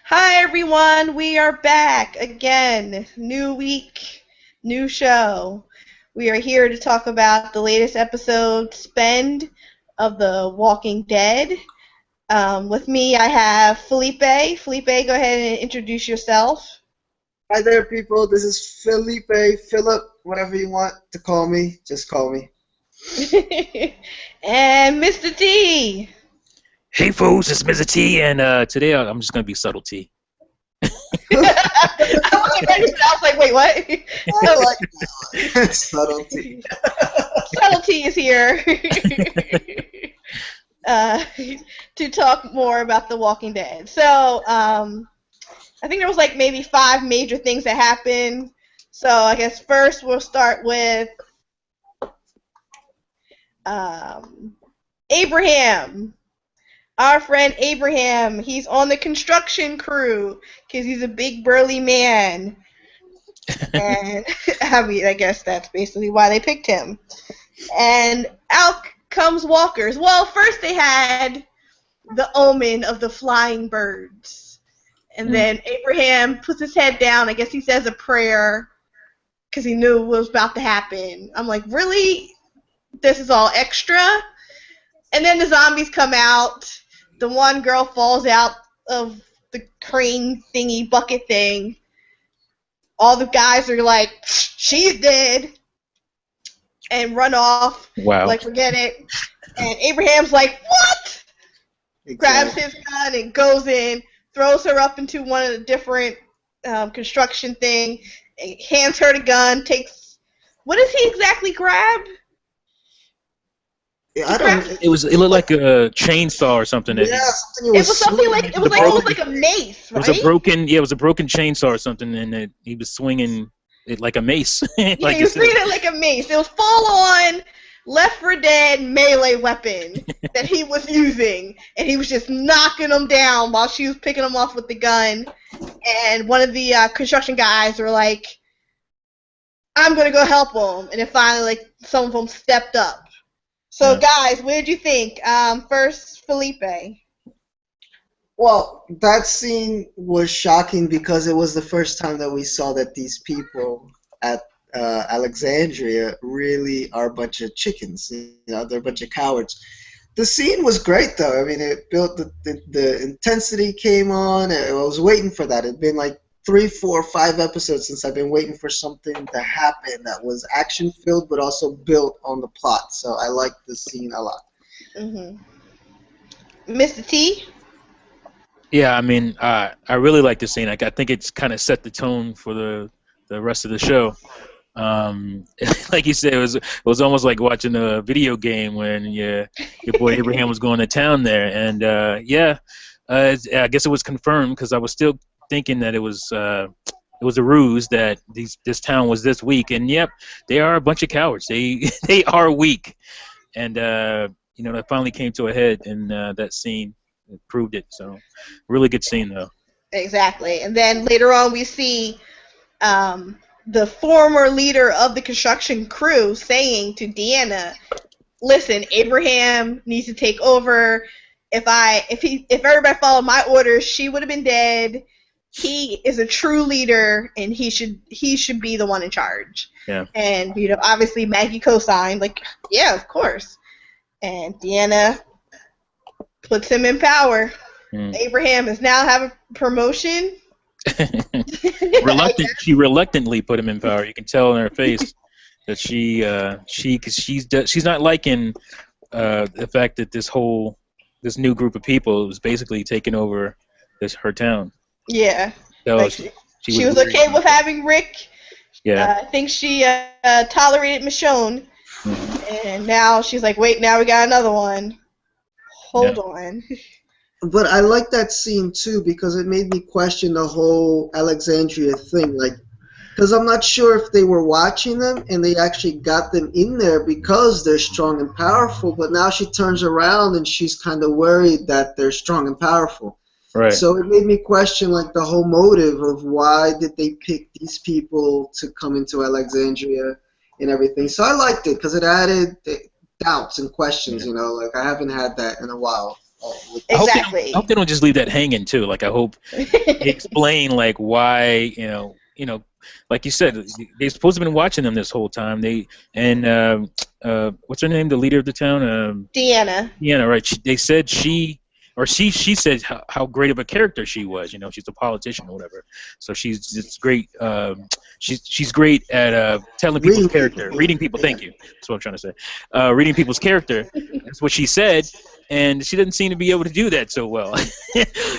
Hi everyone, we are back again. New week, new show. We are here to talk about the latest episode, Spend, of The Walking Dead. With me, I have Felipe. Felipe, go ahead and introduce yourself. Hi there, people. This is Felipe, Philip, whatever you want to call me, just call me. And Mr. T. Hey folks, it's Mr. T, and today I'm just gonna be subtlety. I was like, wait, what? I like that one. Subtlety. Subtlety is here. uh, to talk more about The Walking Dead. So, I think there was like maybe 5 major things that happened. So I guess first we'll start with um, Abraham. Our friend Abraham. He's on the construction crew because he's a big burly man. And I guess that's basically why they picked him. And out comes walkers. Well, first they had the omen of the flying birds. And then Abraham puts his head down. I guess he says a prayer because he knew what was about to happen. I'm like, really? This is all extra? And then the zombies come out. The one girl falls out of the crane thingy bucket thing. All the guys are like, she's dead. And run off. Wow. Like, forget it. And Abraham's like, what? Grabs his gun and goes in, throws her up into one of the different construction thing, and hands her the gun, takes... What does he exactly grab? Yeah, I don't. It looked like a chainsaw or something. Yeah, something It was something like it was almost like a mace, right? It was a broken chainsaw or something, and he was swinging it like a mace. Yeah, like he was swinging it like a mace. It was full on Left 4 Dead melee weapon that he was using, and he was just knocking them down while she was picking them off with the gun. And one of the construction guys were like, "I'm gonna go help them," and then finally, like, some of them stepped up. So, guys, what did you think? First, Felipe. Well, that scene was shocking because it was the first time that we saw that these people at Alexandria really are a bunch of chickens. They're a bunch of cowards. The scene was great, though. I mean, it built the intensity came on. I was waiting for that. It'd been like 3, 4, 5 episodes since I've been waiting for something to happen that was action filled but also built on the plot. So I liked the scene a lot. Mr. T. Yeah, I mean, I really like this scene. I think it's kind of set the tone for the rest of the show. Like you said, it was almost like watching a video game when your boy Abraham was going to town there, and I guess it was confirmed because I was still thinking that it was a ruse that this town was this weak, and yep, they are a bunch of cowards. They are weak, and that finally came to a head in that scene. It proved it. So, really good scene though. Exactly. And then later on we see the former leader of the construction crew saying to Deanna, listen, Abraham needs to take over. If everybody followed my orders, she would have been dead. He is a true leader, and he should be the one in charge. Yeah. And obviously Maggie co-signed, like, yeah, of course. And Deanna puts him in power. Abraham is now having promotion. She reluctantly put him in power. You can tell in her face that because she's not liking the fact that this new group of people was basically taking over her town. Yeah. So like she was okay with having Rick. Yeah. I think she tolerated Michonne. And now she's like, wait, now we got another one. Hold on. But I like that scene too because it made me question the whole Alexandria thing. Like, because I'm not sure if they were watching them and they actually got them in there because they're strong and powerful. But now she turns around and she's kind of worried that they're strong and powerful. Right. So it made me question like the whole motive of why did they pick these people to come into Alexandria and everything. So I liked it because it added doubts and questions. Like I haven't had that in a while. Exactly. I hope they don't just leave that hanging too. Like I hope they explain like why like you said they're supposed to have been watching them this whole time. What's her name? The leader of the town. Deanna. Yeah, right. They said she said how great of a character she was. You know, she's a politician or whatever. So she's just great. She's great at telling people's character, reading people. Thank you. That's what I'm trying to say. Reading people's character. That's what she said, and she doesn't seem to be able to do that so well.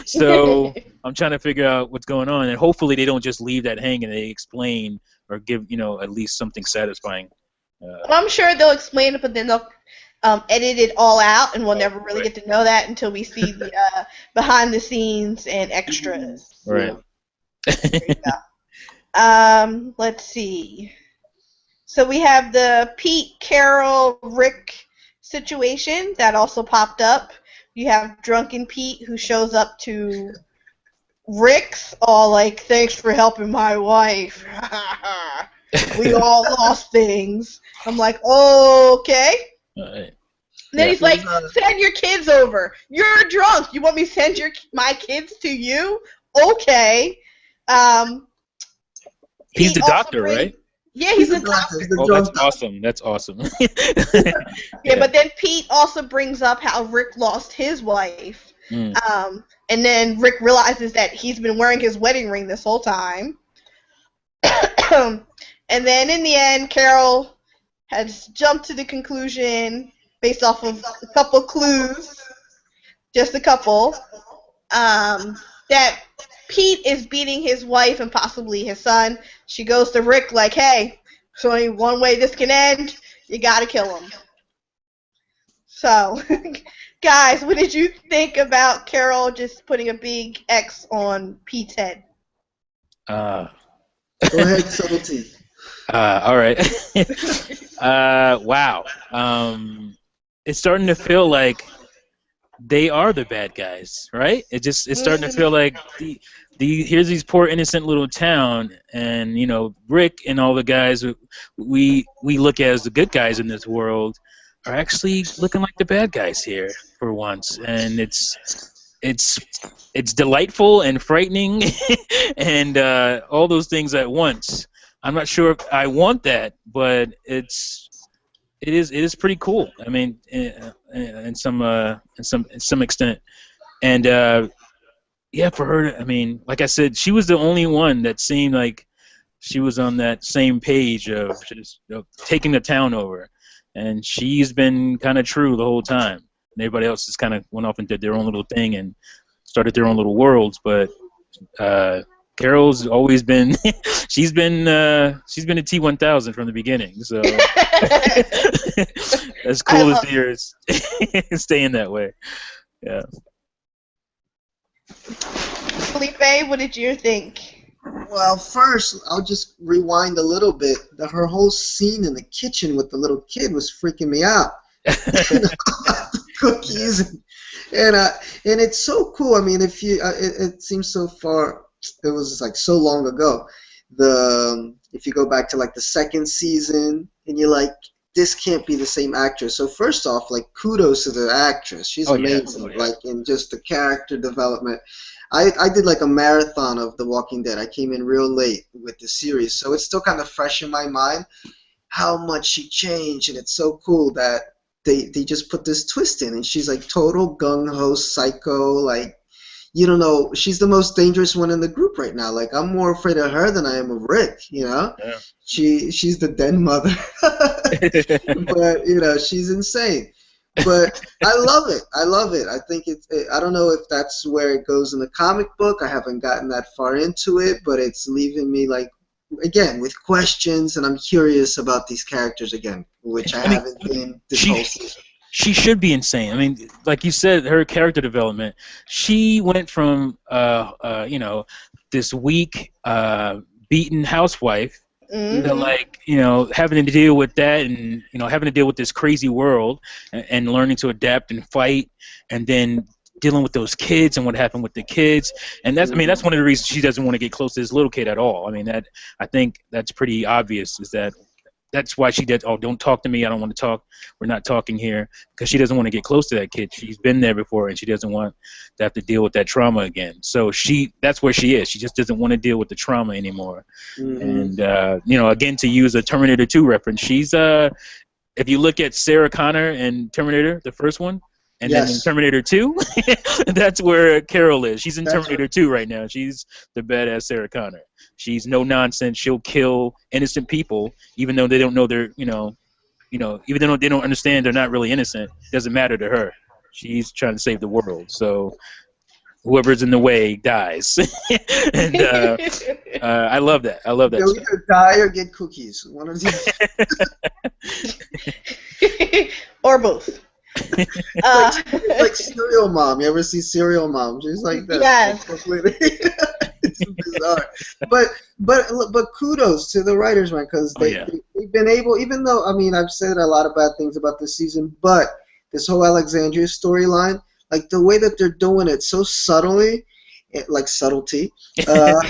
So I'm trying to figure out what's going on, and hopefully they don't just leave that hanging. They explain or give at least something satisfying. I'm sure they'll explain it, but then they'll edit it all out, and we'll never really get to know that until we see the behind the scenes and extras. Right. Let's see. So we have the Pete, Carol, Rick situation that also popped up. You have drunken Pete who shows up to Rick's, all like, "Thanks for helping my wife. We all lost things." I'm like, okay. Right. And then he's like, "Send your kids over. You're drunk. You want me to send my kids to you? Okay." He's the doctor, right? Yeah, he's the doctor. That's awesome. That's awesome. Yeah, but then Pete also brings up how Rick lost his wife. And then Rick realizes that he's been wearing his wedding ring this whole time. And then in the end, Carol has jumped to the conclusion, based off of a couple clues, just a couple, that Pete is beating his wife and possibly his son. She goes to Rick like, "Hey, there's only one way this can end. You gotta kill him." So, guys, what did you think about Carol just putting a big X on Pete's head? Go ahead, Subtlety. All right. Wow. It's starting to feel like they are the bad guys, right? It's starting to feel like here's these poor innocent little town, and Rick and all the guys we look at as the good guys in this world are actually looking like the bad guys here for once, and it's delightful and frightening and all those things at once. I'm not sure if I want that, but it is pretty cool. I mean, in some extent, and yeah, for her, I mean, like I said, she was the only one that seemed like she was on that same page of just taking the town over, and she's been kind of true the whole time. And everybody else just kind of went off and did their own little thing and started their own little worlds, but. Carol's always been she's been a T-1000 from the beginning, so as cool as here is staying that way. Yeah. Felipe, what did you think? Well, first, I'll just rewind a little bit. Her whole scene in the kitchen with the little kid was freaking me out. Cookies and it's so cool. I mean, if you it seems so far. It was like so long ago. If you go back to like the second season, and you're like, this can't be the same actress. So first off, like, kudos to the actress. She's amazing. Yeah. Like, in just the character development. I did like a marathon of The Walking Dead. I came in real late with the series, so it's still kind of fresh in my mind how much she changed, and it's so cool that they just put this twist in, and she's like total gung-ho psycho, like, you don't know, she's the most dangerous one in the group right now. Like, I'm more afraid of her than I am of Rick, Yeah. She's the den mother. But, she's insane. But I love it. I think I don't know if that's where it goes in the comic book. I haven't gotten that far into it, but it's leaving me, like, again, with questions, and I'm curious about these characters again, which I haven't been this whole season. She should be insane. I mean, like you said, her character development. She went from, this weak, beaten housewife to, like, having to deal with that, and having to deal with this crazy world, and learning to adapt and fight, and then dealing with those kids and what happened with the kids. And that's one of the reasons she doesn't want to get close to this little kid at all. I mean, I think that's pretty obvious. Is that that's why she did. Oh, don't talk to me. I don't want to talk. We're not talking here, because she doesn't want to get close to that kid. She's been there before, and she doesn't want to have to deal with that trauma again. So that's where she is. She just doesn't want to deal with the trauma anymore. Mm-hmm. And again, to use a Terminator 2 reference, she's if you look at Sarah Connor in Terminator, the first one, and then in Terminator 2, that's where Carol is. She's in Terminator 2 right now. She's the badass Sarah Connor. She's no nonsense. She'll kill innocent people, even though they don't know they're, even though they don't understand they're not really innocent. It doesn't matter to her. She's trying to save the world. So whoever's in the way dies. And I love that. I love that. They'll either die or get cookies. One of the or both. like Serial Mom. You ever see Serial Mom? She's like that. Yes. It's bizarre. But kudos to the writers, man, because they've been able, even though, I mean, I've said a lot of bad things about this season, but this whole Alexandria storyline, like the way that they're doing it so subtly, like subtlety, and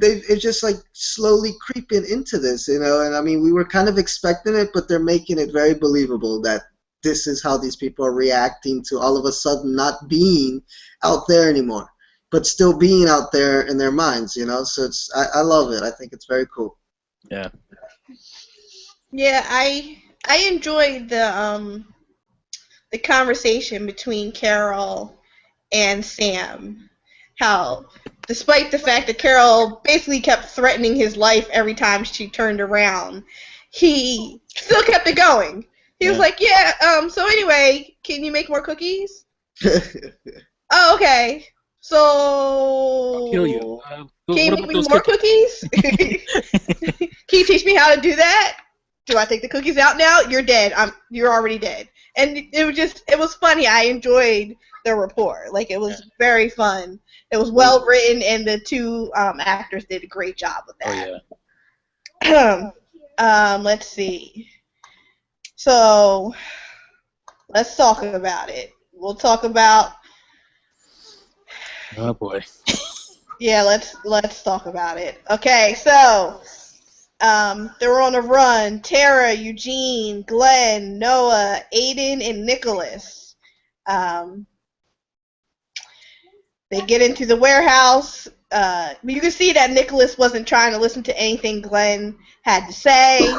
it's just like slowly creeping into this, and I mean, we were kind of expecting it, but they're making it very believable that this is how these people are reacting to all of a sudden not being out there anymore, but still being out there in their minds, so I love it. I think it's very cool. Yeah. Yeah, I enjoyed the conversation between Carol and Sam. How, despite the fact that Carol basically kept threatening his life every time she turned around, he still kept it going. He was like, so anyway, can you make more cookies? Oh, okay. So, I'll kill you. Can you make me more cookies? Can you teach me how to do that? Do I take the cookies out now? You're dead. You're already dead. And it was funny. I enjoyed the rapport. Like, it was very fun. It was well written, and the two actors did a great job with that. Oh, yeah. Let's see. So, let's talk about it. We'll talk about. Oh boy. Yeah, let's talk about it. Okay, so they were on a run. Tara, Eugene, Glenn, Noah, Aiden, and Nicholas. They get into the warehouse. You can see that Nicholas wasn't trying to listen to anything Glenn had to say.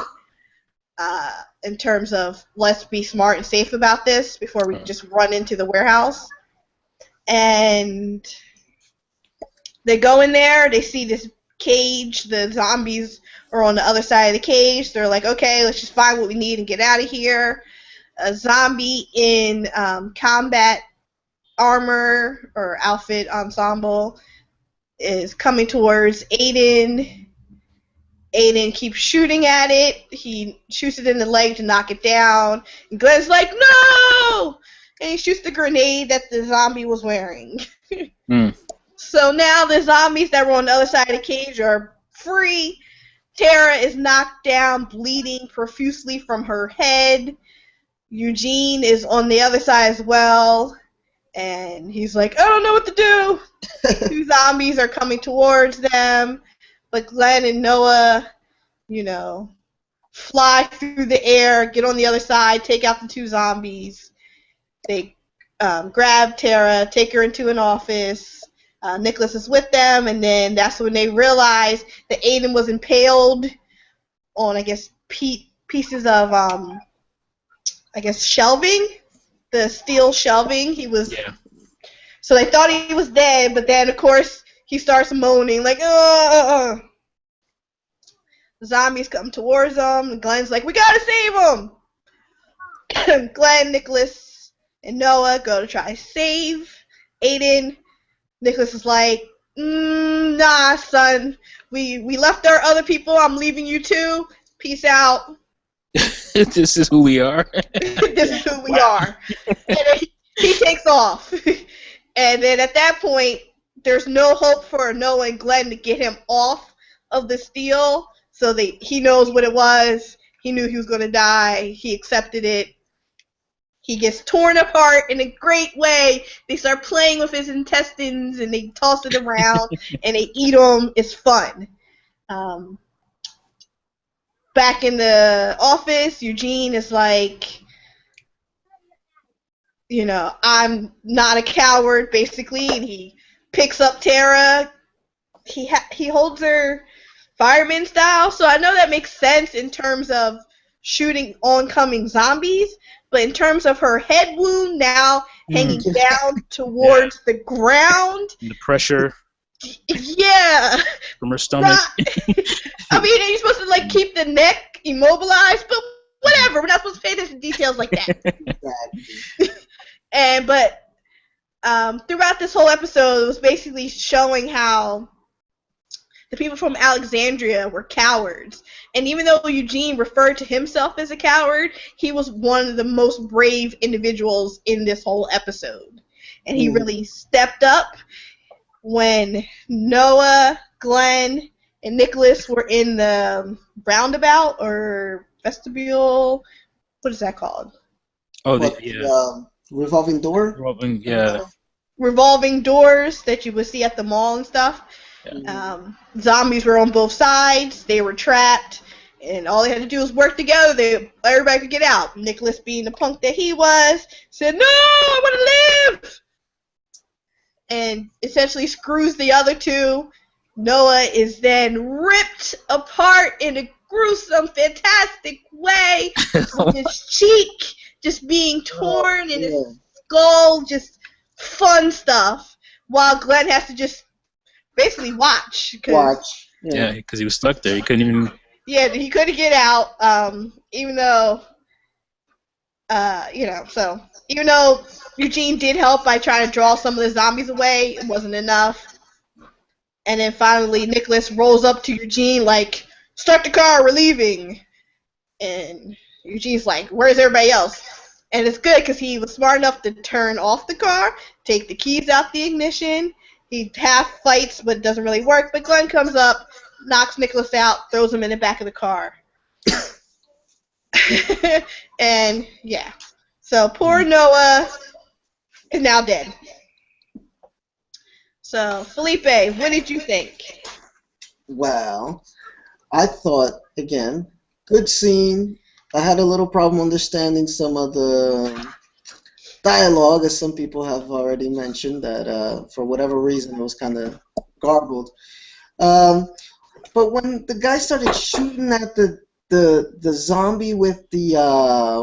In terms of, let's be smart and safe about this before we just run into the warehouse. And they go in there, they see this cage, the zombies are on the other side of the cage. They're like, okay, let's just find what we need and get out of here. A zombie in combat armor or outfit ensemble is coming towards Aiden. Aiden keeps shooting at it. He shoots it in the leg to knock it down. And Glenn's like, no! And he shoots the grenade that the zombie was wearing. So now the zombies that were on the other side of the cage are free. Tara is knocked down, bleeding profusely from her head. Eugene is on the other side as well. And he's like, I don't know what to do. Two zombies are coming towards them. But Glenn and Noah, fly through the air, get on the other side, take out the two zombies. They grab Tara, take her into an office. Nicholas is with them, and then that's when they realize that Aiden was impaled on, I guess, pieces of, shelving, the steel shelving. He was. Yeah. So they thought he was dead, but then, of course, he starts moaning, like, The zombies come towards him, and Glenn's like, we gotta save him! Glenn, Nicholas, and Noah go to try to save Aiden. Nicholas is like, nah, son. We left our other people. I'm leaving you too. Peace out. This is who we are. This is who we are. And then he takes off. And then at that point, there's no hope for Noah and Glenn to get him off of the steel. So he knows what it was. He knew he was going to die. He accepted it. He gets torn apart in a great way. They start playing with his intestines, and they toss it around, and they eat them. It's fun. Um, back in the office, Eugene is like, I'm not a coward, basically, and he picks up Tara. He holds her fireman style, so I know that makes sense in terms of shooting oncoming zombies, but in terms of her head wound now hanging down towards the ground, And the pressure yeah, from her stomach. I mean, you're supposed to keep the neck immobilized, but whatever. We're not supposed to pay attention to details like that. But throughout this whole episode, it was basically showing how the people from Alexandria were cowards. And even though Eugene referred to himself as a coward, he was one of the most brave individuals in this whole episode. And he really stepped up when Noah, Glenn, and Nicholas were in the roundabout or vestibule. What is that called? Oh, revolving door? Revolving doors that you would see at the mall and stuff. Yeah. Zombies were on both sides. They were trapped, and all they had to do was work together. Everybody could get out. Nicholas, being the punk that he was, said, "No, I want to live!" And essentially screws the other two. Noah is then ripped apart in a gruesome, fantastic way, with his cheek just being torn and his skull, just fun stuff, while Glenn has to just basically watch. Yeah, because he was stuck there. He couldn't even... Yeah, he couldn't get out, even though, so... Even though Eugene did help by trying to draw some of the zombies away, it wasn't enough. And then finally, Nicholas rolls up to Eugene like, "Start the car, we're leaving." And Eugene's like, "Where's everybody else?" And it's good because he was smart enough to turn off the car, take the keys out the ignition. He half fights, but it doesn't really work. But Glenn comes up, knocks Nicholas out, throws him in the back of the car. And, yeah. So poor Noah is now dead. So, Felipe, what did you think? Well, I thought, again, good scene. I had a little problem understanding some of the dialogue, as some people have already mentioned, that for whatever reason it was kind of garbled. But when the guy started shooting at the zombie with the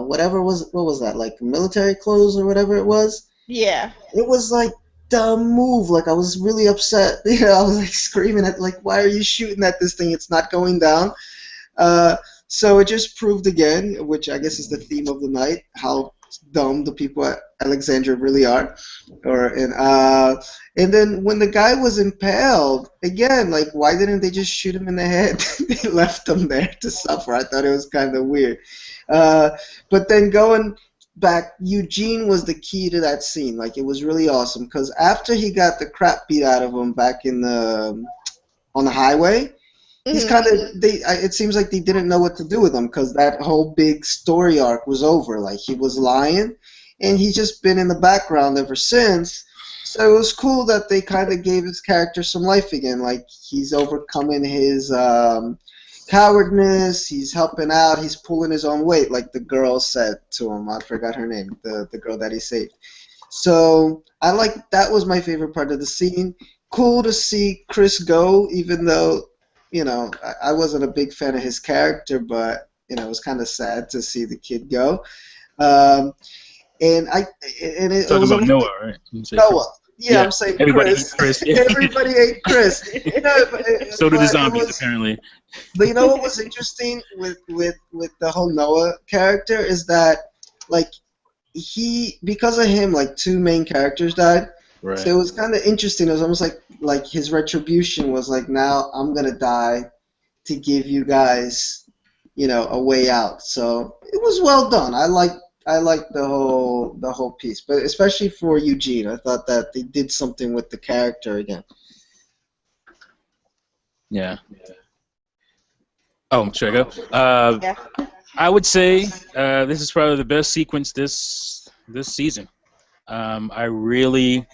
what was that, like military clothes or whatever it was? Yeah. It was like the move. Like, I was really upset. I was like screaming at, like, why are you shooting at this thing? It's not going down. So it just proved again, which I guess is the theme of the night, how dumb the people at Alexandria really are. And then when the guy was impaled, again, like, why didn't they just shoot him in the head? They left him there to suffer. I thought it was kind of weird. But then going back, Eugene was the key to that scene. Like, it was really awesome because after he got the crap beat out of him back on the highway, he's kind of, it seems like they didn't know what to do with him because that whole big story arc was over. Like, he was lying, and he's just been in the background ever since. So it was cool that they kind of gave his character some life again. Like, he's overcoming his cowardness, he's helping out, he's pulling his own weight, like the girl said to him. I forgot her name, the girl that he saved. So that was my favorite part of the scene. Cool to see Chris go, even though, I wasn't a big fan of his character, but it was kind of sad to see the kid go. Talking about Noah, right? Noah. Yeah, I'm saying everybody Chris. Hates Chris. Everybody ate Chris. So do the zombies, apparently. But what was interesting with the whole Noah character is that, like, because of him, like, two main characters died. Right. So it was kind of interesting. It was almost like his retribution was like, now I'm gonna die to give you guys, a way out. So it was well done. I liked the whole piece, but especially for Eugene, I thought that they did something with the character again. Yeah. Oh, should I go? Yeah. I would say this is probably the best sequence this season. I really,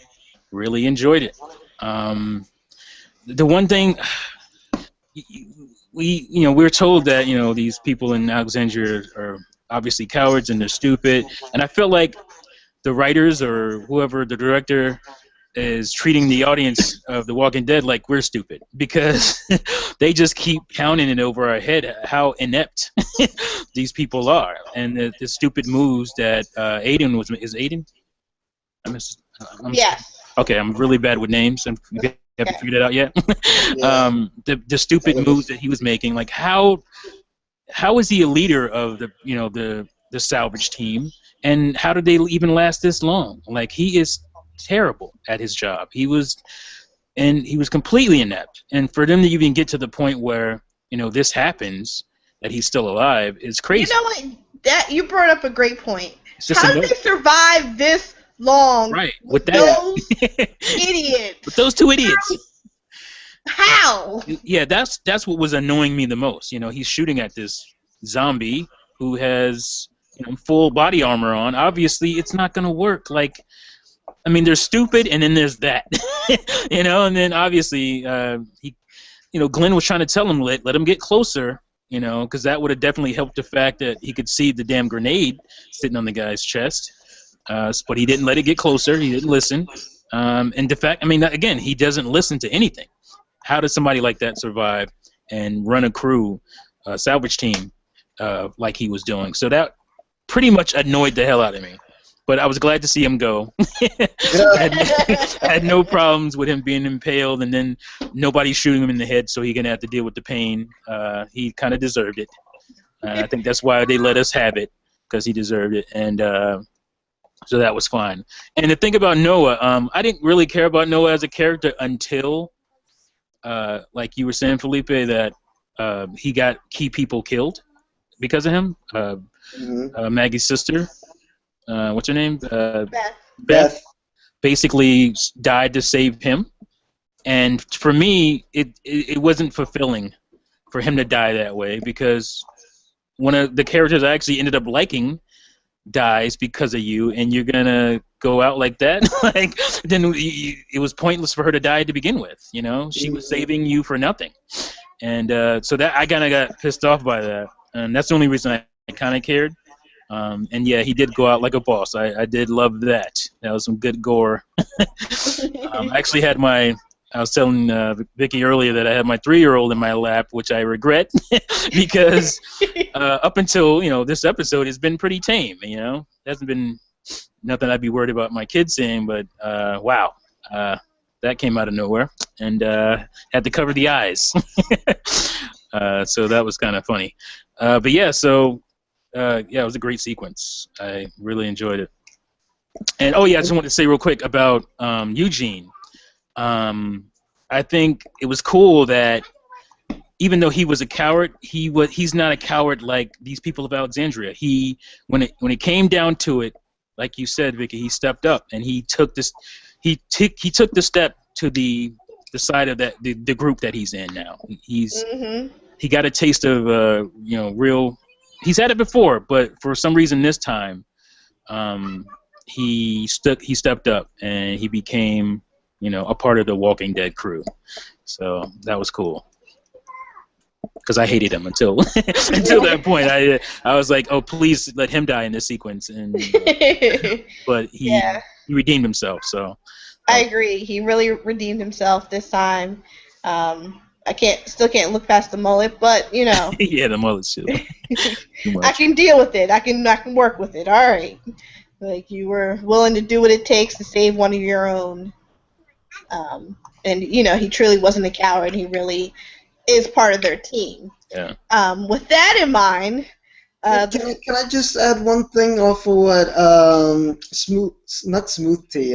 really enjoyed it. The one thing, we're told that these people in Alexandria are obviously cowards and they're stupid, and I feel like the writers or whoever the director is treating the audience of The Walking Dead like we're stupid because they just keep counting it over our head how inept these people are, and the stupid moves that Aiden is Aiden. Yes. Okay, I'm really bad with names, and you haven't figured it out yet. Yeah. The stupid moves that he was making, like how is he a leader of the salvage team, and how did they even last this long? Like, he is terrible at his job. He was completely inept, and for them to even get to the point where this happens, that he's still alive, is crazy. You know what? That you brought up a great point. How did they survive this long? Right, with those idiots. With those two idiots. How? Yeah, that's what was annoying me the most. He's shooting at this zombie who has full body armor on. Obviously, it's not going to work. Like, I mean, there's stupid, and then there's that, and then obviously, Glenn was trying to tell him let him get closer, because that would have definitely helped the fact that he could see the damn grenade sitting on the guy's chest, but he didn't let it get closer. He didn't listen, and the fact, I mean, again, he doesn't listen to anything. How does somebody like that survive and run a crew, salvage team, like he was doing? So that pretty much annoyed the hell out of me. But I was glad to see him go. I had no problems with him being impaled, and then nobody shooting him in the head, so he gonna have to deal with the pain. He kind of deserved it. I think that's why they let us have it, because he deserved it, and so that was fine. And the thing about Noah, I didn't really care about Noah as a character until, like you were saying, Felipe, that he got key people killed because of him. Maggie's sister. What's her name? Beth basically died to save him, and for me, it wasn't fulfilling for him to die that way, because one of the characters I actually ended up liking dies because of you, and you're gonna go out like that. Like, then it was pointless for her to die to begin with. She was saving you for nothing, and so that I kind of got pissed off by that, and that's the only reason I kind of cared. And yeah, he did go out like a boss. I did love that. That was some good gore. I actually had I was telling Vicky earlier that I had my 3-year-old in my lap, which I regret because up until this episode, it's been pretty tame. There hasn't been nothing I'd be worried about my kids seeing, but wow, that came out of nowhere, and had to cover the eyes. So that was kind of funny. But yeah, so. Yeah, it was a great sequence. I really enjoyed it. And I just wanted to say real quick about Eugene. I think it was cool that even though he was a coward, he's not a coward like these people of Alexandria. When it came down to it, like you said, Vicky, he stepped up and he took the step to the side of the group that he's in now. He got a taste of real. He's had it before, but for some reason this time, he stepped up and he became, a part of the Walking Dead crew. So that was cool. Because I hated him until that point. I was like, oh, please let him die in this sequence, and but he redeemed himself. So I agree. He really redeemed himself this time. I still can't look past the mullet, but yeah, the mullet's too much. I can deal with it. I can work with it. All right, like, you were willing to do what it takes to save one of your own, and he truly wasn't a coward. He really is part of their team. Yeah. With that in mind, can I just add one thing off of what Subtlety?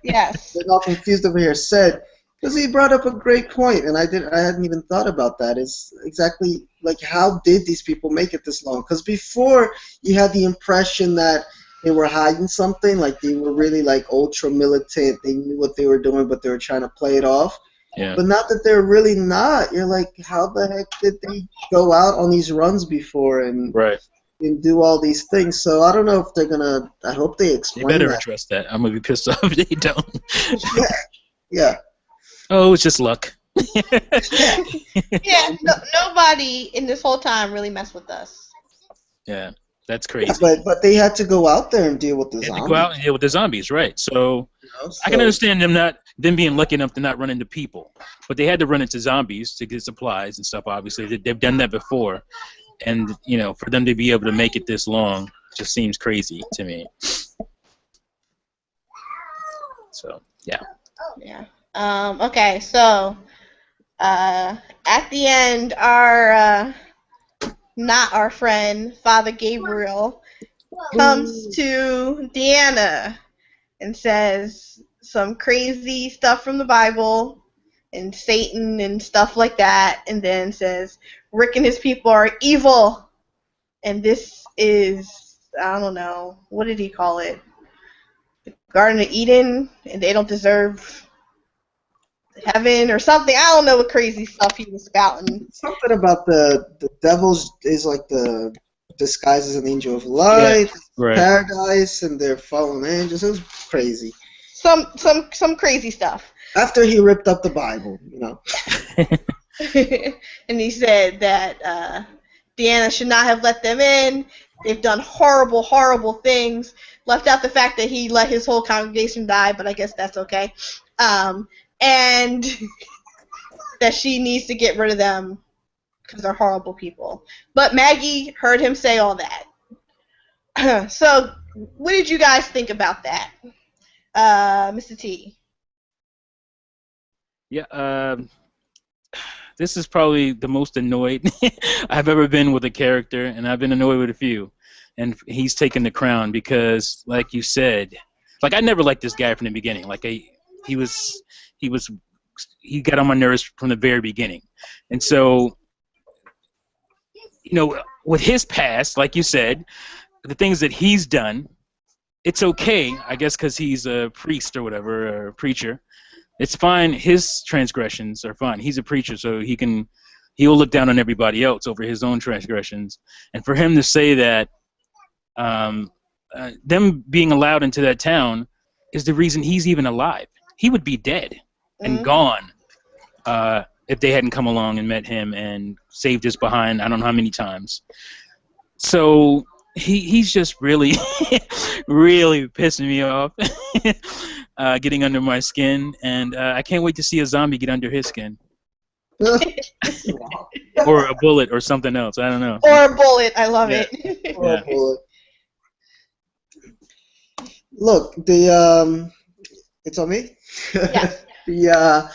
Yes. They're all confused over here. Said. Because he brought up a great point, and I hadn't even thought about that. Is exactly like, how did these people make it this long? Because before, you had the impression that they were hiding something, like they were really like ultra militant. They knew what they were doing, but they were trying to play it off. Yeah. But not that they're really not. You're like, how the heck did they go out on these runs before and do all these things? So I don't know if they're gonna. I hope they explain. They better address that. I'm gonna be pissed off if they don't. Yeah. Oh, it's just luck. Yeah, no, nobody in this whole time really messed with us. Yeah, that's Yeah, crazy. but they had to go out there and deal with the They had to go out zombies. and deal with the zombies, right? So You know? I can So understand them being lucky enough to not run into people, but they had to run into zombies to get supplies and stuff. Obviously, they've done that before, and for them to be able to make it this long just seems crazy to me. So yeah. Yeah. Okay, so at the end, our not our friend Father Gabriel comes to Deanna and says some crazy stuff from the Bible and Satan and stuff like that, and then says Rick and his people are evil, and this is, I don't know, what did he call it? The Garden of Eden, and they don't deserve heaven or something. I don't know what crazy stuff he was spouting. something about the devils is like the disguised as an angel of light, Right. paradise, and they're fallen angels. It was crazy. Some crazy stuff. After he ripped up the Bible, And he said that Deanna should not have let them in. They've done horrible, horrible things. Left out the fact that he let his whole congregation die, but I guess that's okay. And that she needs to get rid of them because they're horrible people. But Maggie heard him say all that. So, what did you guys think about that, Mr. T? Yeah. This is probably the most annoyed I've ever been with a character, and I've been annoyed with a few. And he's taken the crown because, like you said, I never liked this guy from the beginning. He got on my nerves from the very beginning. And so, with his past, like you said, the things that he's done, it's okay, I guess, because he's a priest or whatever, or a preacher. It's fine. His transgressions are fine. He's a preacher, so he'll look down on everybody else over his own transgressions. And for him to say that them being allowed into that town is the reason he's even alive. He would be dead and gone if they hadn't come along and met him and saved his behind I don't know how many times. So he's just really, really pissing me off, getting under my skin, and I can't wait to see a zombie get under his skin. Or a bullet or something else. I don't know. Or a bullet. I love it. Or a bullet. Look, it's on me? Yes.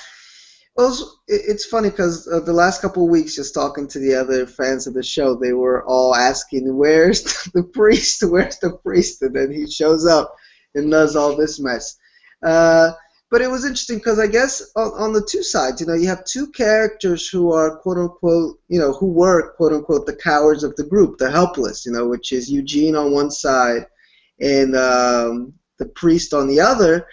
It's funny because the last couple of weeks, just talking to the other fans of the show, they were all asking, "Where's the priest? Where's the priest?" And then he shows up and does all this mess. But it was interesting because I guess on the two sides, you have two characters who are quote unquote, who were quote unquote the cowards of the group, the helpless, which is Eugene on one side and the priest on the other.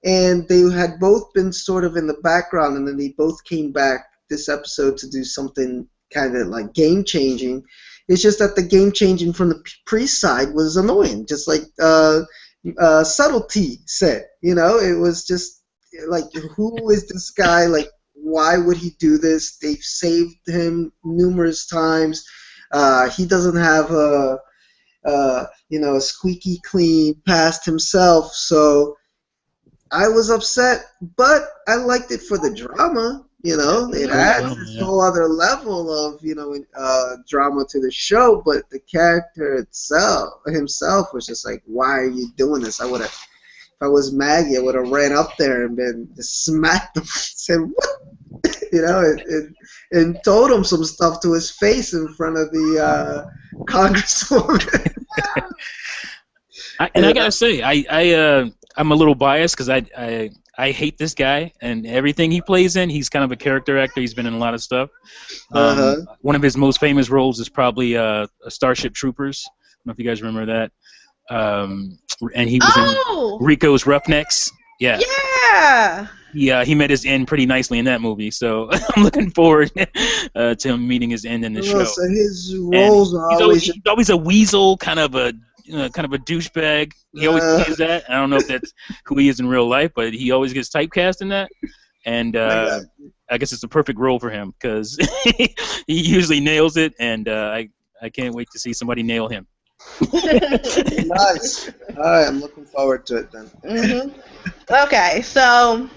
And they had both been sort of in the background, and then they both came back this episode to do something kind of like game-changing. It's just that the game-changing from the priest side was annoying, just like Subtlety said. It was just like, who is this guy? Like, why would he do this? They've saved him numerous times. He doesn't have a squeaky clean past himself, so I was upset, but I liked it for the drama. It adds this whole other level of drama to the show. But the character himself was just like, why are you doing this? If I was Maggie, I would have ran up there and been smacked him and said, "What?" And told him some stuff to his face in front of the congresswoman. I gotta say, I'm a little biased because I hate this guy and everything he plays in. He's kind of a character actor. He's been in a lot of stuff. One of his most famous roles is probably Starship Troopers. I don't know if you guys remember that. And he was in Rico's Roughnecks. Yeah. Yeah. Yeah, he met his end pretty nicely in that movie, so I'm looking forward to him meeting his end in the show. So his roles are he's always a weasel, kind of a douchebag. He always plays that. I don't know if that's who he is in real life, but he always gets typecast in that. And I guess it's a perfect role for him because he usually nails it, and I can't wait to see somebody nail him. Nice. All right, I'm looking forward to it then. Okay, so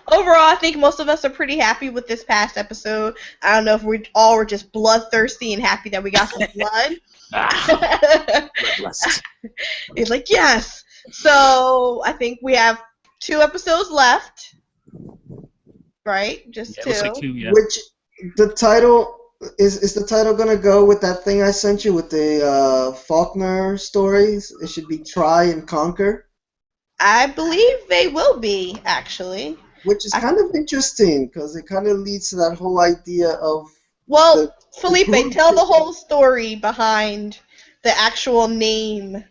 overall, I think most of us are pretty happy with this past episode. I don't know if we all were just bloodthirsty and happy that we got some blood. Bloodlust. It's like, yes. So I think we have 2 episodes left, right? Just Yeah, it 2. looks like 2, yeah. Which the title is the title gonna go with that thing I sent you with the Faulkner stories? It should be Try and Conquer, I believe they will be, actually. which is kind of interesting because it kind of leads to that whole idea of Well, Felipe, group tell the thing. whole story behind the actual name.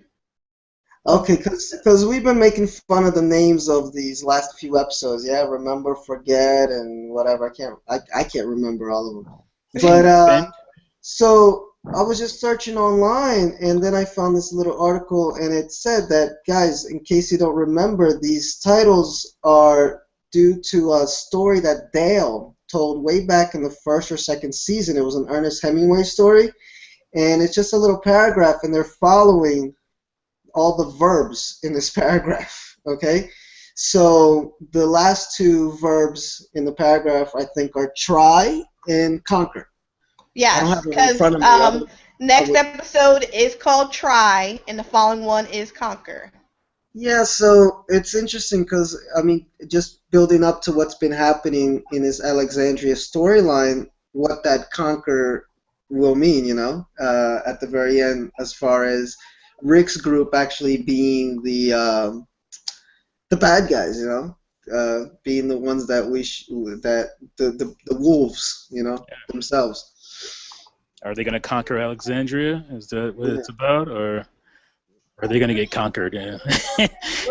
Okay, because we've been making fun of the names of these last few episodes. Yeah, remember, forget, and whatever. I can't remember all of them. But so I was just searching online, and then I found this little article, and it said that, guys, in case you don't remember, these titles are due to a story that Dale told way back in the first or second season. It was an Ernest Hemingway story, and it's just a little paragraph, and they're following all the verbs in this paragraph, okay? So the last 2 verbs in the paragraph, I think, are try and conquer. I don't Yes, have it in front of me. because next episode is called Try, and the following one is Conquer. Yeah, so it's interesting because, I mean, just building up to what's been happening in this Alexandria storyline, what that conquer will mean, you know, at the very end, as far as Rick's group actually being the bad guys, you know, being the ones that the wolves, you know, themselves. Are they going to conquer Alexandria? Is that what it's about, or are they going to get conquered? Yeah.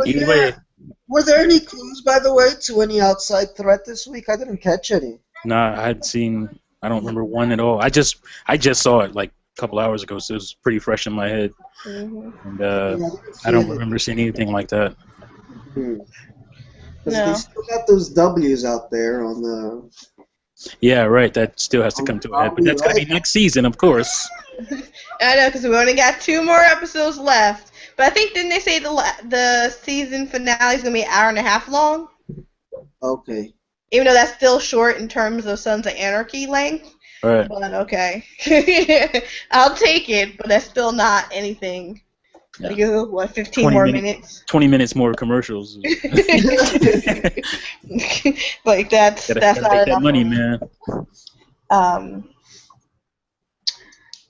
Either way. Were there any clues, by the way, to any outside threat this week? I didn't catch any. Nah, I don't remember one at all. I just saw it like a couple hours ago, so it was pretty fresh in my head. And I don't remember seeing anything like that. Because No. they still got those W's out there on the... Yeah, right. That still has to come to a head, but that's going to be next season, of course. I know, because we only got 2 more episodes left. But I think, didn't they say the season finale is going to be an hour and a half long? Okay. Even though that's still short in terms of Sons of Anarchy length. All right. But okay. I'll take it, but that's still not anything. Yeah. Like, what, 15 more minutes? 20 minutes more commercials. Like, that's Gotta not make enough. that money, man.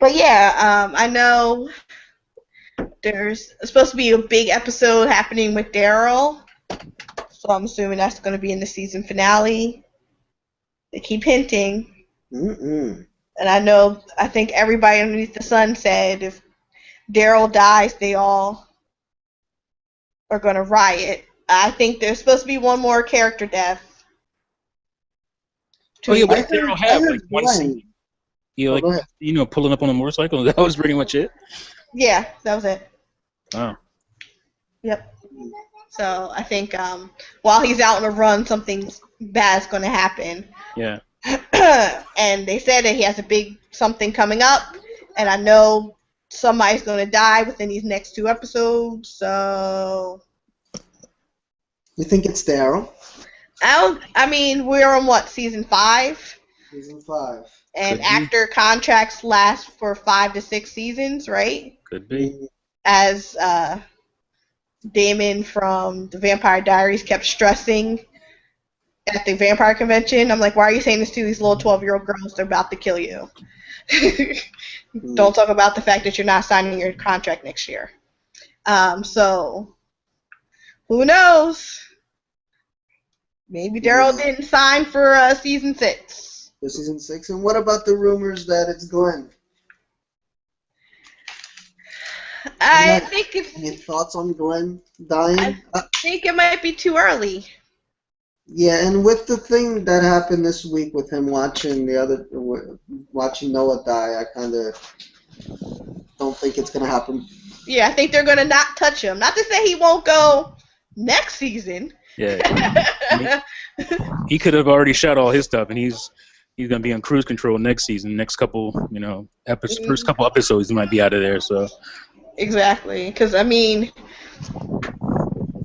But yeah, I know there's supposed to be a big episode happening with Daryl, so I'm assuming that's going to be in the season finale. They keep hinting, and I think everybody underneath the sun said if Daryl dies, they all are going to riot. I think there's supposed to be one more character death. Oh yeah, what did I Daryl have? heard Like one Glenn. scene? You know, Go like ahead. pulling up on a motorcycle. That was pretty much it. Yeah, that was it. Wow. Yep. So I think while he's out on a run, something bad's going to happen. Yeah. And they said that he has a big something coming up, and I know somebody's going to die within these next 2 episodes. So You think it's Daryl? I mean, we're on what, season 5? Season 5. And Could be. actor contracts last for 5 to 6 seasons, right? Could be. As Damon from the Vampire Diaries kept stressing at the vampire convention. I'm like, why are you saying this to these little 12-year-old girls? They're about to kill you. Don't talk about the fact that you're not signing your contract next year. So, who knows? Maybe Daryl didn't sign for season 6. For season 6. And what about the rumors that it's Glenn? I think Any thoughts on Glenn dying? I think it might be too early. Yeah, and with the thing that happened this week with him watching Noah die, I kind of don't think it's gonna happen. Yeah, I think they're gonna not touch him. Not to say he won't go next season, Yeah. He could have already shot all his stuff, and he's gonna be on cruise control next season. Next couple, first couple episodes, he might be out of there. So Exactly, because I mean,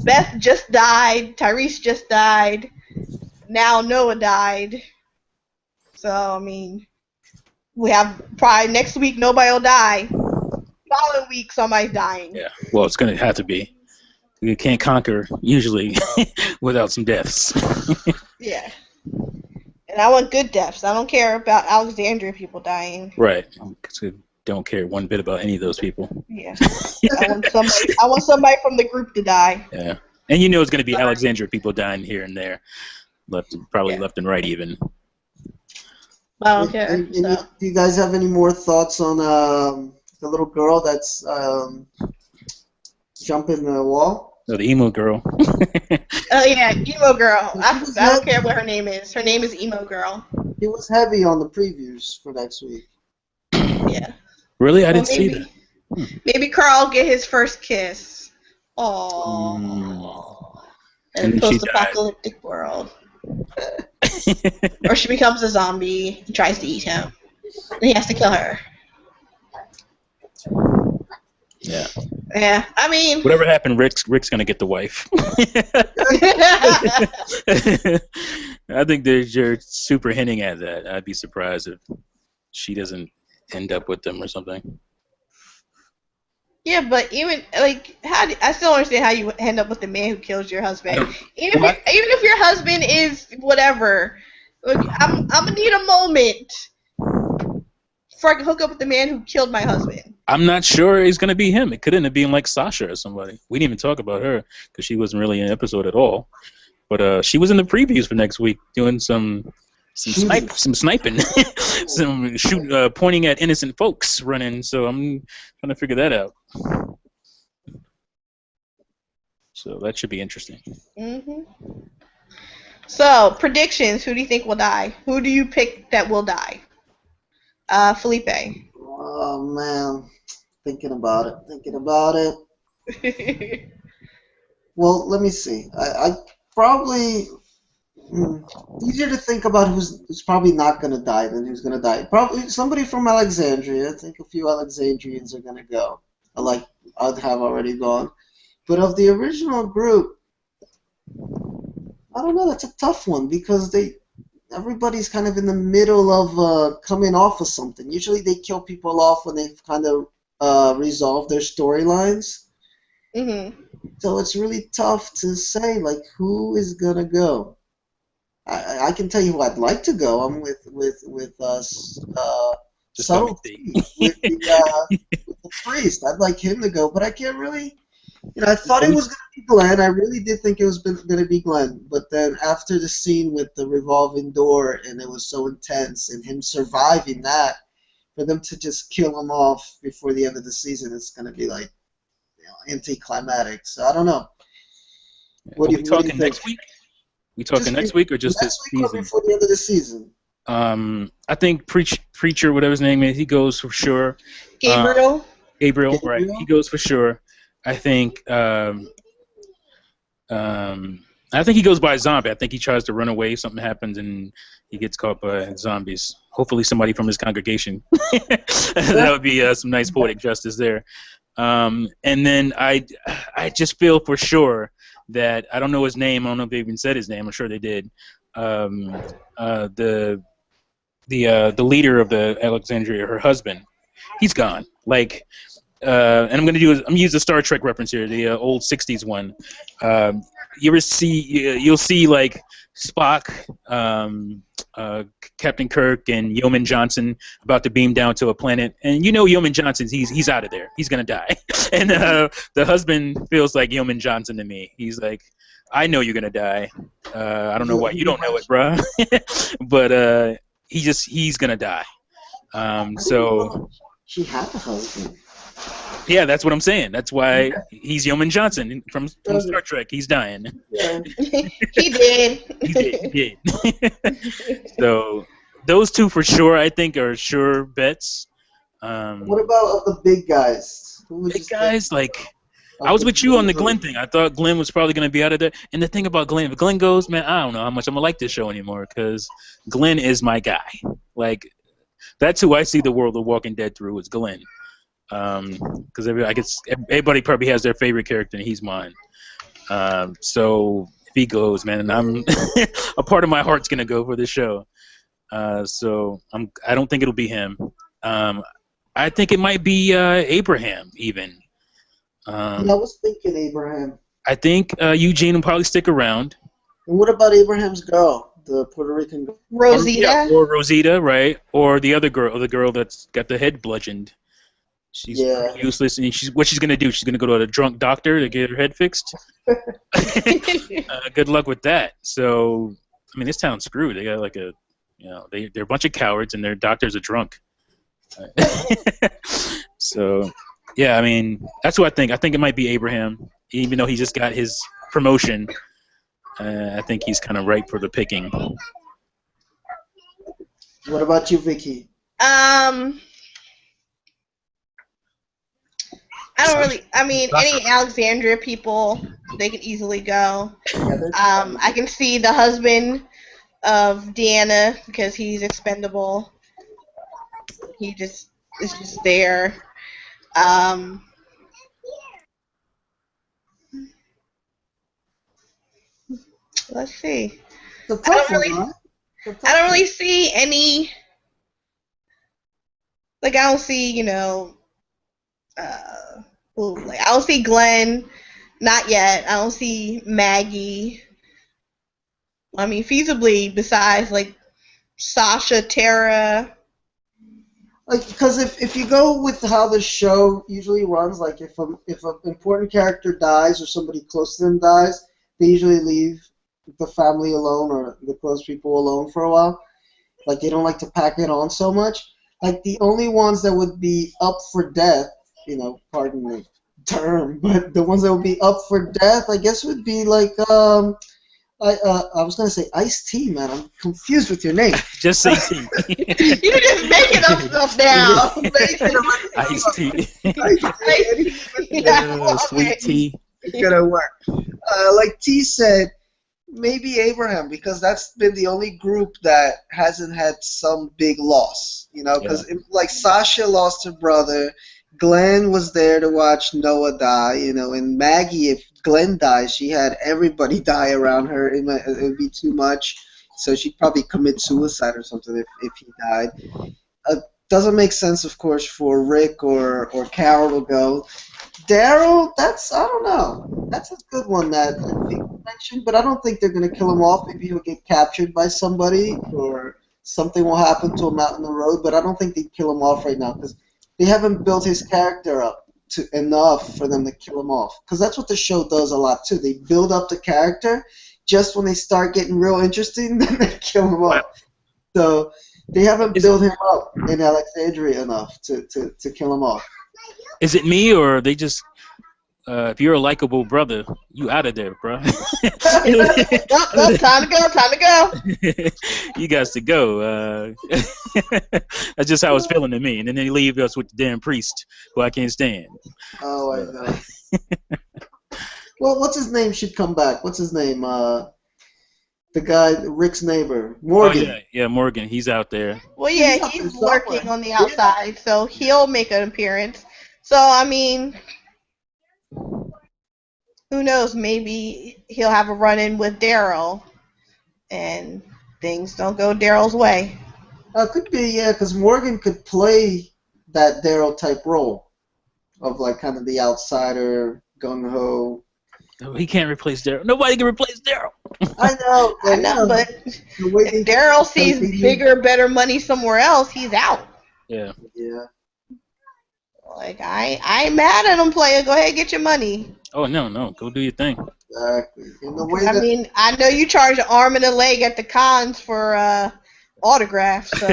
Beth just died, Tyrese just died, now Noah died. So I mean, we have probably next week nobody will die. Following week somebody's dying. yeah, well, it's gonna have to be. You can't conquer usually without some deaths. Yeah. And I want good deaths. I don't care about Alexandria people dying. Right. I don't care one bit about any of those people. Yeah. I want somebody from the group to die. Yeah. And it's going to be Alexandria people dying here and there, left and right even. I don't care. And do you guys have any more thoughts on the little girl that's jumping the wall? No, the emo girl. Oh yeah, emo girl. I don't care what her name is. Her name is emo girl. It was heavy on the previews for next week. Yeah. Really? I didn't see that. Maybe Carl get his first kiss. Aww. In a post-apocalyptic world. Or she becomes a zombie and tries to eat him. And he has to kill her. Yeah. Yeah, I mean... Whatever happened, Rick's going to get the wife. I think you're super hinting at that. I'd be surprised if she doesn't end up with them or something. Yeah, but even, I still don't understand how you end up with the man who kills your husband. Even if your husband is whatever, I'm going to need a moment before I can hook up with the man who killed my husband. I'm not sure it's going to be him. It could end up being like Sasha or somebody. We didn't even talk about her because she wasn't really in the episode at all. But she was in the previews for next week doing some sniping, pointing at innocent folks running. So I'm trying to figure that out. So that should be interesting. Mhm. So predictions. Who do you think will die? Who do you pick that will die? Felipe. Oh man, thinking about it. Well, let me see. I probably easier to think about who's probably not going to die than who's going to die. Probably somebody from Alexandria. I think a few Alexandrians are going to go. I'd have already gone. But of the original group, I don't know. That's a tough one because everybody's kind of in the middle of coming off of something. Usually they kill people off when they've kind of resolved their storylines. Mhm. So it's really tough to say who is gonna go. I can tell you who I'd like to go. I'm with Subtlety with the priest. I'd like him to go, but I can't really. I thought it was going to be Glenn. I really did think it was going to be Glenn. But then after the scene with the revolving door, and it was so intense, and him surviving that, for them to just kill him off before the end of the season, it's going to be anticlimactic. So I don't know. Are we talking next week? We talking next week or just this season? Next week or before the end of the season? I think Preacher, whatever his name is, he goes for sure. Gabriel, right? He goes for sure. I think he goes by a zombie. I think he tries to run away. Something happens and he gets caught by zombies. Hopefully, somebody from his congregation. That would be some nice poetic justice there. And then I just feel for sure that I don't know his name. I don't know if they even said his name. I'm sure they did. The leader of the Alexandria, her husband, he's gone. And I'm gonna use a Star Trek reference here, the old '60s one. You'll see Spock, Captain Kirk, and Yeoman Johnson about to beam down to a planet, and Yeoman Johnson, he's out of there. He's gonna die. And the husband feels like Yeoman Johnson to me. He's like, I know you're gonna die. I don't know why you don't know it, bruh. But he's gonna die. So she had a husband. Yeah, that's what I'm saying. That's why he's Yeoman Johnson from Star Trek. He's dying. Yeah. He did. He did. So those two for sure, I think, are sure bets. What about the big guys? Big guys I was with you on the Glenn thing. I thought Glenn was probably going to be out of there. And the thing about Glenn, if Glenn goes, man, I don't know how much I'm going to like this show anymore because Glenn is my guy. Like, that's who I see the world of Walking Dead through is Glenn. Because everybody probably has their favorite character, and he's mine. So if he goes, man, and I'm a part of my heart's going to go for this show. So I don't think it'll be him. I think it might be Abraham even. I was thinking Abraham. I think Eugene will probably stick around. And what about Abraham's girl, the Puerto Rican girl? Rosita. Or Rosita, right? Or the other girl, the girl that's got the head bludgeoned. She's pretty useless, and what she's gonna do? She's gonna go to a drunk doctor to get her head fixed. Good luck with that. So, I mean, this town's screwed. They got like they're a bunch of cowards, and their doctors are drunk. So, yeah, I mean, that's who I think. I think it might be Abraham, even though he just got his promotion. I think he's kind of ripe for the picking. What about you, Vicky? I don't really. I mean, any Alexandria people, they can easily go. I can see the husband of Deanna because he's expendable. He is just there. Let's see. I don't really see any. Like I don't see, I don't see Glenn, not yet. I don't see Maggie. I mean, feasibly, besides like Sasha, Tara. Like, because if you go with how the show usually runs, like if an important character dies or somebody close to them dies, they usually leave the family alone or the close people alone for a while. Like they don't like to pack it on so much. Like the only ones that would be up for death, pardon the term, but the ones that would be up for death, I guess would be like I was gonna say Ice-T, man. I'm confused with your name. Just say T. You're just making up stuff now. Ice-T. Sweet tea. It's gonna work. Like T said, maybe Abraham, because that's been the only group that hasn't had some big loss. Because like Sasha lost her brother. Glenn was there to watch Noah die, and Maggie, if Glenn dies, she had everybody die around her. It would be too much, so she'd probably commit suicide or something if he died. Doesn't make sense, of course, for Rick or Carol to go. Daryl, I don't know. That's a good one that I think you mentioned, but I don't think they're going to kill him off. Maybe he'll get captured by somebody or something will happen to him out in the road, but I don't think they'd kill him off right now because they haven't built his character up to enough for them to kill him off. Because that's what the show does a lot, too. They build up the character. Just when they start getting real interesting, then they kill him off. So they haven't built him up in Alexandria enough to kill him off. Is it me, or are they just... if you're a likable brother, you out of there, bro. Time to go. You guys to go. That's just how it's feeling to me. And then they leave us with the damn priest, who I can't stand. Oh, I know. Well, what's his name should come back. What's his name? The guy, Rick's neighbor, Morgan. Oh, yeah, Morgan. He's out there. Well, yeah, he's lurking on the outside, so he'll make an appearance. So, I mean... Who knows? Maybe he'll have a run-in with Daryl, and things don't go Daryl's way. Could be, yeah, because Morgan could play that Daryl type role of like kind of the outsider, gung ho. No, he can't replace Daryl. Nobody can replace Daryl. I know, but if Daryl sees bigger, better money somewhere else, he's out. Yeah. Yeah. Like I ain't mad at him, player. Go ahead and get your money. Oh no, go do your thing. Exactly. I know you charge an arm and a leg at the cons for autographs, so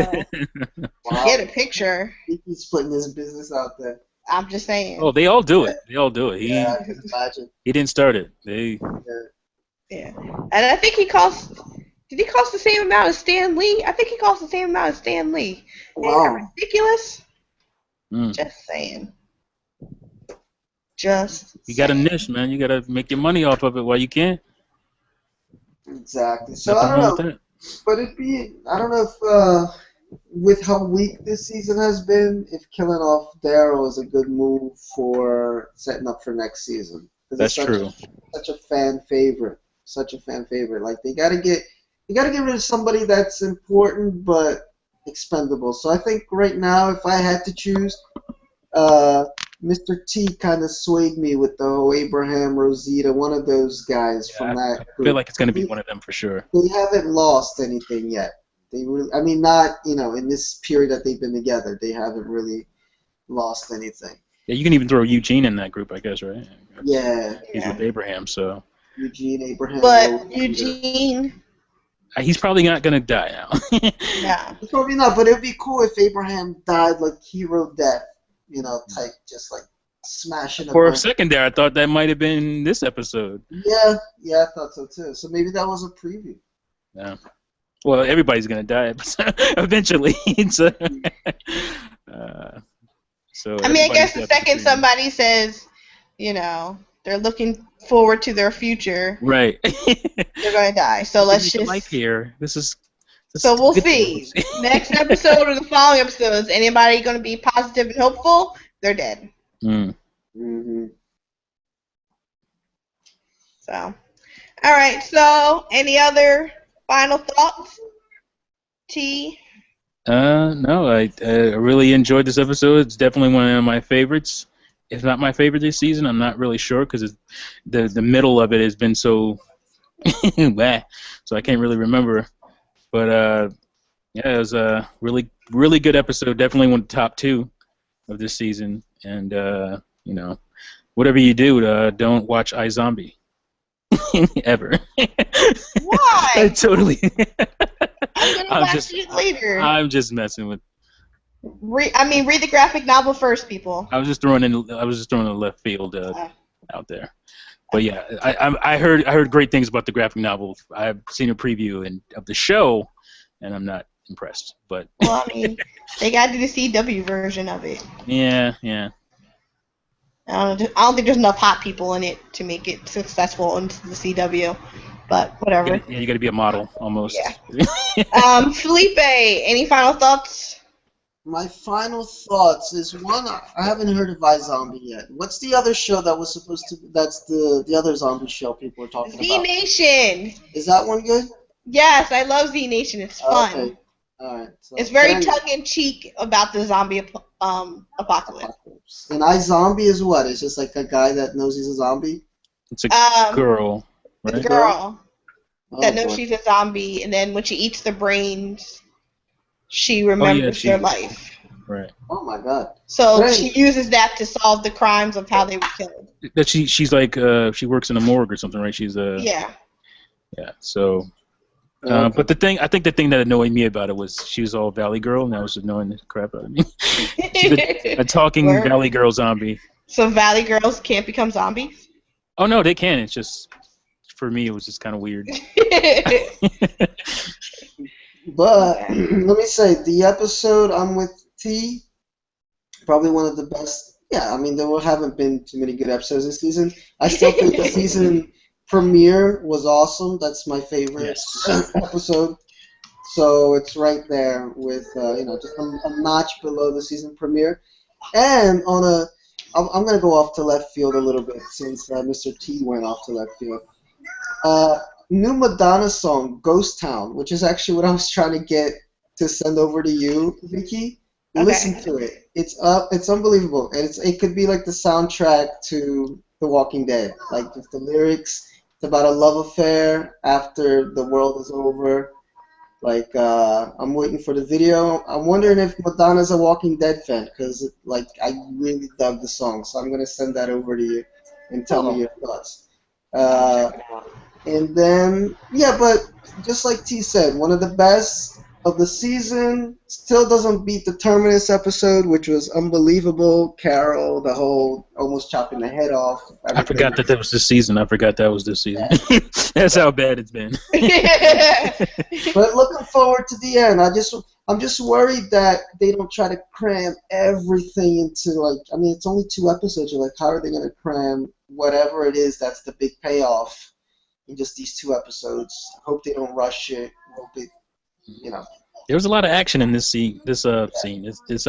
get a picture. He's putting his business out there. I'm just saying. Oh, they all do it. They all do it. Yeah, I can imagine. He didn't start it. Yeah, and I think he cost. Did he cost the same amount as Stan Lee? I think he cost the same amount as Stan Lee. Wow. Isn't that ridiculous? Mm. Just saying. Just You got a niche, man. You got to make your money off of it while you can. Exactly. So Nothing I wrong don't with know, that. but I don't know if with how weak this season has been, if killing off Daryl is a good move for setting up for next season. Because That's it's true. such a fan favorite, such a fan favorite. Like you gotta get rid of somebody that's important but expendable. So I think right now, if I had to choose, uh, Mr. T kind of swayed me with the whole Abraham, Rosita, one of those guys Yeah, from that I feel group. like it's going to be one of them for sure. They haven't lost anything yet. They really, I mean, not in this period that they've been together, they haven't really lost anything. Yeah, you can even throw Eugene in that group, I guess, right? Yeah, He's with Abraham, so Eugene, Abraham, but Rosita. Eugene, he's probably not going to die now. no. Probably not, but it'd be cool if Abraham died like hero death, type, just like smashing a For a bunch. second there, I thought that might have been this episode. Yeah, I thought so too. So maybe that was a preview. Yeah. Well, everybody's going to die eventually. so, I mean, I guess the everybody's second somebody says, they're looking forward to their future, right. they're going to die. So let's just. life here. This is. So we'll good see. news. Next episode or the following episodes, anybody going to be positive and hopeful? They're dead. Mm. Mm-hmm. So, all right. So, any other final thoughts? T. No, I really enjoyed this episode. It's definitely one of my favorites. If not my favorite this season, I'm not really sure because the middle of it has been so blah, so I can't really remember. But yeah, it was a really really good episode. Definitely one of the top 2 of this season. And whatever you do, don't watch iZombie ever. Why? I totally. I'm gonna watch it later. I'm just messing with. Read the graphic novel first, people. I was just throwing a left field out there. But yeah, I heard great things about the graphic novel. I've seen a preview of the show, and I'm not impressed. But well, I mean, they got to do the CW version of it. Yeah. I don't think there's enough hot people in it to make it successful into the CW. But whatever. You got to be a model almost. Yeah. Felipe, any final thoughts? My final thoughts is one, I haven't heard of iZombie yet. What's the other show that was supposed to? That's the other zombie show people were talking about. Z Nation. Is that one good? Yes, I love Z Nation. It's fun. Okay. All right. So it's very tongue in cheek about the zombie apocalypse. And iZombie is what? It's just like a guy that knows he's a zombie. It's a girl. Right? The girl that knows boy. she's a zombie, and then when she eats the brains, she remembers their life. Right. Oh my God. So she uses that to solve the crimes of how they were killed. That she's like she works in a morgue or something, right? She's yeah. Yeah. So. But I think the thing that annoyed me about it was she was all Valley Girl, and that was annoying the crap out of me. She's a talking Valley Girl zombie. So Valley Girls can't become zombies? Oh no, they can. It's just for me, it was just kind of weird. But let me say, the episode I'm with T, probably one of the best. Yeah, I mean there haven't been too many good episodes this season. I still think the season premiere was awesome. That's my favorite episode. So it's right there with just a notch below the season premiere. And I'm gonna go off to left field a little bit since Mr. T went off to left field. New Madonna song, Ghost Town, which is actually what I was trying to get to send over to you, Vicky. Okay. Listen to it. It's unbelievable, and it could be like the soundtrack to The Walking Dead. Like just the lyrics. It's about a love affair after the world is over. Like, I'm waiting for the video. I'm wondering if Madonna's a Walking Dead fan, because I really dug the song. So I'm gonna send that over to you and tell me your thoughts. And then, but just like T said, one of the best of the season still doesn't beat the Terminus episode, which was unbelievable. Carol, the whole almost chopping the head off. I forgot that was this season. I forgot that was this season. That's how bad it's been. But looking forward to the end. I'm just worried that they don't try to cram everything into, like, I mean, it's only 2 episodes. You're like, how are they going to cram whatever it is that's the big payoff in just these 2 episodes? I hope they don't rush it. I hope it, you know. There was a lot of action in this episode.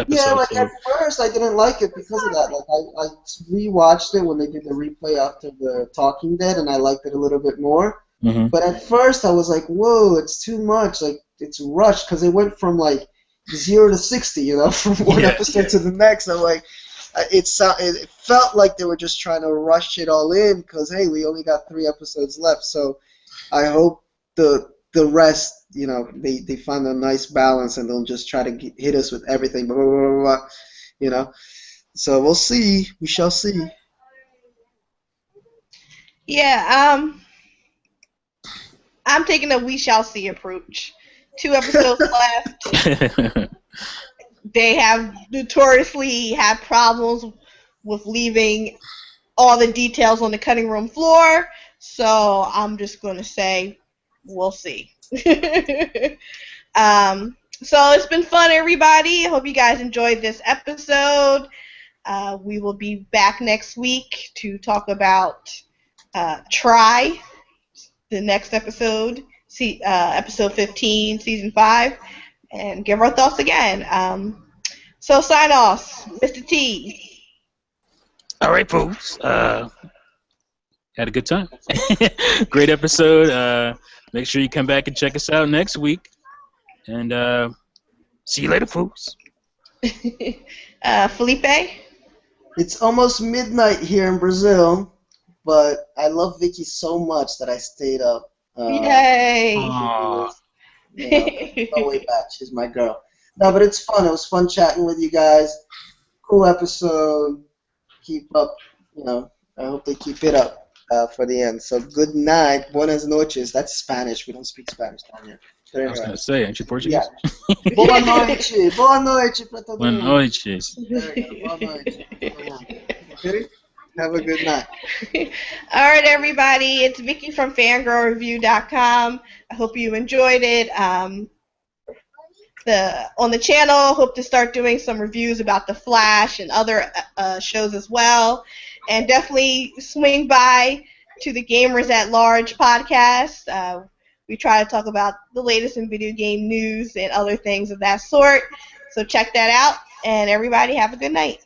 Yeah, like at first I didn't like it because of that. Like I rewatched it when they did the replay after the Talking Dead, and I liked it a little bit more. Mm-hmm. But at first I was like, whoa, it's too much. Like it's rushed because it went from like 0 to 60, you know, from one episode to the next. I'm like, it felt like they were just trying to rush it all in because hey, we only got 3 episodes left. So I hope the rest, you know, they find a nice balance and don't just try to hit us with everything, blah, blah, blah, blah, you know. So we'll see. We shall see. Yeah, I'm taking a we shall see approach. 2 episodes left. They have notoriously had problems with leaving all the details on the cutting room floor, so I'm just going to say we'll see. So it's been fun, everybody. I hope you guys enjoyed this episode. We will be back next week to talk about Try, the next episode, episode 15, season 5, and give our thoughts again. So sign off, Mr. T. All right, folks. Had a good time. Great episode. Make sure you come back and check us out next week. And see you later, folks. Felipe? It's almost midnight here in Brazil, but I love Vicky so much that I stayed up. Yay! You know, no way back. She's my girl. No, but it's fun. It was fun chatting with you guys. Cool episode. Keep up. You know, I hope they keep it up for the end. So good night. Buenas noches. That's Spanish. We don't speak Spanish down here. I was going to say, aren't you Portuguese? Yeah. Boa noite. Boa noite para todo mundo. Boa noite. Boa noite. Okay? Have a good night. All right, everybody. It's Vicky from FangirlReview.com. I hope you enjoyed it. On the channel, hope to start doing some reviews about The Flash and other shows as well. And definitely swing by to the Gamers at Large podcast. We try to talk about the latest in video game news and other things of that sort. So check that out. And everybody have a good night.